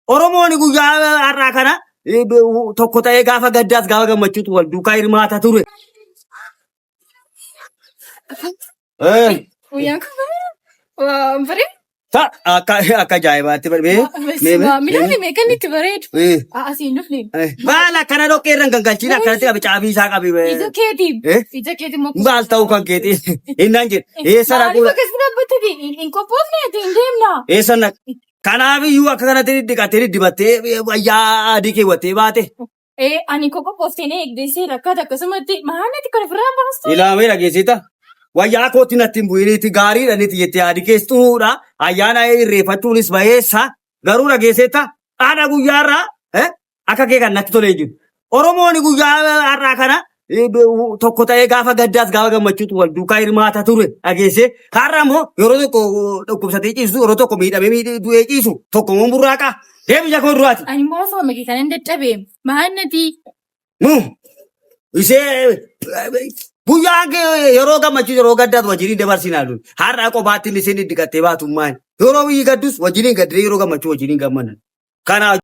Oromoon guyyaa har'aa kana tokko ta'ee gaafa gaddaas gaafa gammachuutu wal duukaa hirmaata ture. Guyyaa kana bare. Akka ajaa'ibaatti Midhaan meeqan itti bareedu. Asiin dhufne. Baala akkana dhoqqee irraan gangalchiin akkanatti qabi caabii isaa qabi. Ija keetii moo. Maal ta'uu kan keeti innaan jedhe. Eessa dhaquu? Maaliif akkas dhaabbattati hin qophoofne hin deemna. Eessa dhaqu? Kanaafiyyuu akka kanatti dhiqattee dibattee wayyaa adii keewwattee baate. Ani qophooftee eegdee rakkaata akkasumatti maanatti kan ofirraa baastu. Ilaamee dhageessita. Wayyaa kootti natti hin bu'iniiti gaariidha niti jettee adii keessuudha. Ayyaana irreeffachuunis baheessa garuu dhageessita. Haadha guyyaarraa akka kee kan natti tolee jiru. Oromoon guyyaa har'aa kana tokko ta'ee gaafa gaddaas gaafa gammachuutu wal duukaa hirmaata ture dhageessee. Har'a immoo yeroo tokko dhukkubsatee ciisu yeroo tokko miidhamee du'ee ciisu tokko immoo burraaqa. Deemija koo duraati. Ani immoo afaan makee kan hin dadhabee maannati. Ishee guyyaan yeroo gammachiisu yeroo gaddaas wajjiniin dabarsinaa duri. Har'a kophaatti illee isin dhiqattee baatummaan yeroo biyyi gaddus wajjiniin gaddee yeroo gammachuu wajjiniin gammadan. Kana